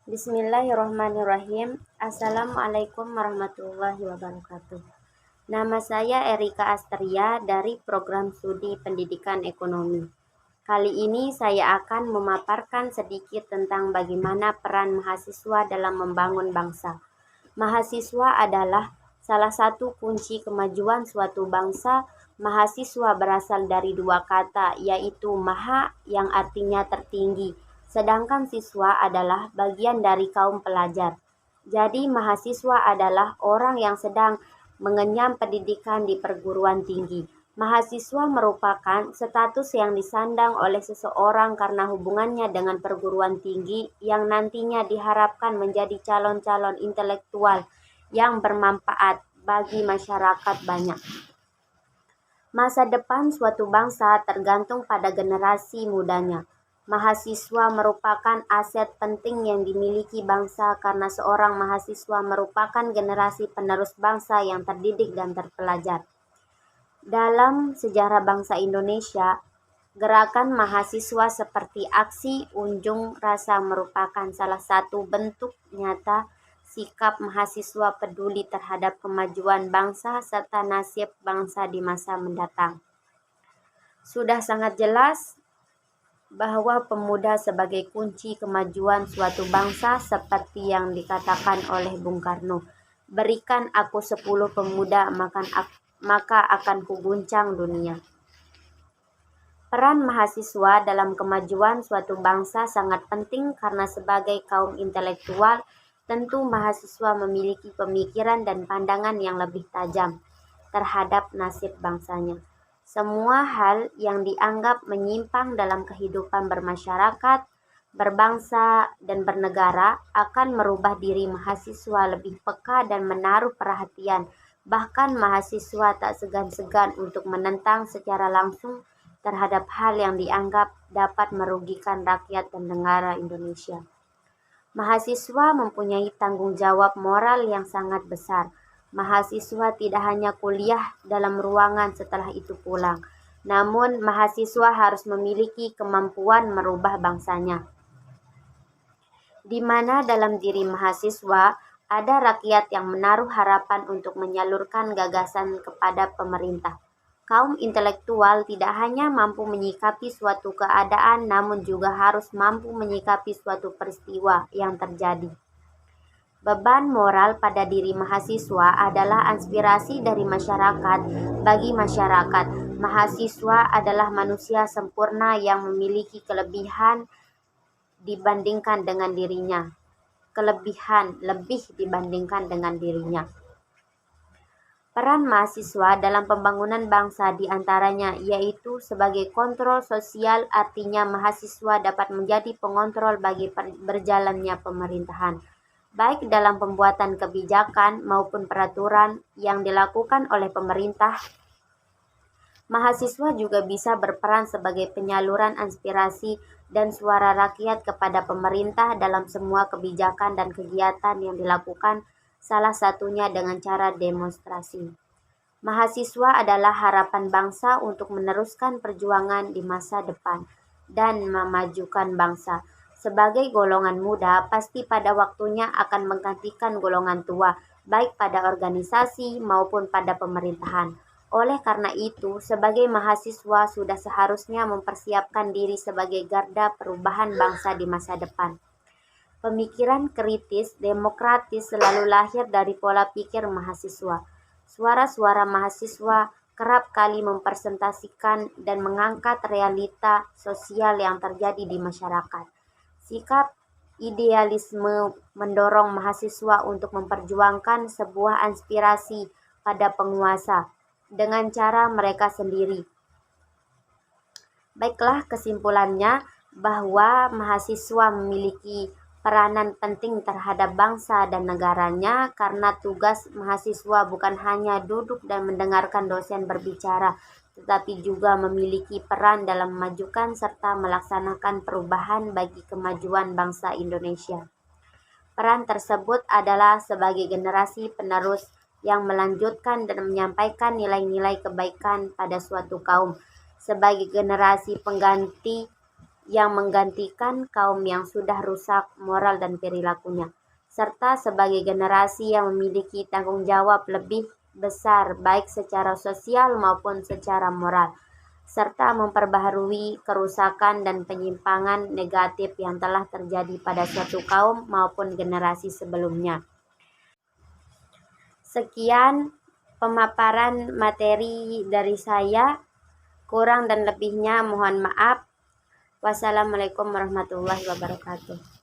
Bismillahirrahmanirrahim. Assalamualaikum warahmatullahi wabarakatuh. Nama saya Erika Astria dari Program Studi Pendidikan Ekonomi. Kali ini saya akan memaparkan sedikit tentang bagaimana peran mahasiswa dalam membangun bangsa. Mahasiswa adalah salah satu kunci kemajuan suatu bangsa. Mahasiswa berasal dari dua kata, yaitu maha yang artinya tertinggi, sedangkan siswa adalah bagian dari kaum pelajar. Jadi mahasiswa adalah orang yang sedang mengenyam pendidikan di perguruan tinggi. Mahasiswa merupakan status yang disandang oleh seseorang karena hubungannya dengan perguruan tinggi yang nantinya diharapkan menjadi calon-calon intelektual yang bermanfaat bagi masyarakat banyak. Masa depan suatu bangsa tergantung pada generasi mudanya. Mahasiswa merupakan aset penting yang dimiliki bangsa karena seorang mahasiswa merupakan generasi penerus bangsa yang terdidik dan terpelajar. Dalam sejarah bangsa Indonesia, gerakan mahasiswa seperti aksi unjuk rasa merupakan salah satu bentuk nyata sikap mahasiswa peduli terhadap kemajuan bangsa serta nasib bangsa di masa mendatang. Sudah sangat jelas bahwa pemuda sebagai kunci kemajuan suatu bangsa seperti yang dikatakan oleh Bung Karno. Berikan aku 10 pemuda, maka akan kuguncang dunia. Peran mahasiswa dalam kemajuan suatu bangsa sangat penting karena sebagai kaum intelektual, tentu mahasiswa memiliki pemikiran dan pandangan yang lebih tajam terhadap nasib bangsanya. Semua hal yang dianggap menyimpang dalam kehidupan bermasyarakat, berbangsa, dan bernegara akan merubah diri mahasiswa lebih peka dan menaruh perhatian. Bahkan mahasiswa tak segan-segan untuk menentang secara langsung terhadap hal yang dianggap dapat merugikan rakyat dan negara Indonesia. Mahasiswa mempunyai tanggung jawab moral yang sangat besar. Mahasiswa tidak hanya kuliah dalam ruangan setelah itu pulang, namun mahasiswa harus memiliki kemampuan merubah bangsanya. Di mana dalam diri mahasiswa ada rakyat yang menaruh harapan untuk menyalurkan gagasan kepada pemerintah. Kaum intelektual tidak hanya mampu menyikapi suatu keadaan, namun juga harus mampu menyikapi suatu peristiwa yang terjadi. Beban moral pada diri mahasiswa adalah inspirasi dari masyarakat. Bagi masyarakat, mahasiswa adalah manusia sempurna yang memiliki kelebihan dibandingkan dengan dirinya. Kelebihan lebih dibandingkan dengan dirinya. Peran mahasiswa dalam pembangunan bangsa diantaranya yaitu sebagai kontrol sosial, artinya mahasiswa dapat menjadi pengontrol bagi berjalannya pemerintahan, baik dalam pembuatan kebijakan maupun peraturan yang dilakukan oleh pemerintah. Mahasiswa juga bisa berperan sebagai penyaluran aspirasi dan suara rakyat kepada pemerintah dalam semua kebijakan dan kegiatan yang dilakukan, salah satunya dengan cara demonstrasi. Mahasiswa adalah harapan bangsa untuk meneruskan perjuangan di masa depan dan memajukan bangsa. Sebagai golongan muda, pasti pada waktunya akan menggantikan golongan tua, baik pada organisasi maupun pada pemerintahan. Oleh karena itu, sebagai mahasiswa sudah seharusnya mempersiapkan diri sebagai garda perubahan bangsa di masa depan. Pemikiran kritis, demokratis selalu lahir dari pola pikir mahasiswa. Suara-suara mahasiswa kerap kali mempresentasikan dan mengangkat realita sosial yang terjadi di masyarakat. Sikap idealisme mendorong mahasiswa untuk memperjuangkan sebuah aspirasi pada penguasa dengan cara mereka sendiri. Baiklah, kesimpulannya bahwa mahasiswa memiliki peranan penting terhadap bangsa dan negaranya karena tugas mahasiswa bukan hanya duduk dan mendengarkan dosen berbicara, tetapi juga memiliki peran dalam memajukan serta melaksanakan perubahan bagi kemajuan bangsa Indonesia. Peran tersebut adalah sebagai generasi penerus yang melanjutkan dan menyampaikan nilai-nilai kebaikan pada suatu kaum, sebagai generasi pengganti yang menggantikan kaum yang sudah rusak moral dan perilakunya, serta sebagai generasi yang memiliki tanggung jawab lebih besar baik secara sosial maupun secara moral, serta memperbaharui kerusakan dan penyimpangan negatif yang telah terjadi pada suatu kaum maupun generasi sebelumnya. Sekian pemaparan materi dari saya. Kurang dan lebihnya mohon maaf. Wassalamualaikum warahmatullahi wabarakatuh.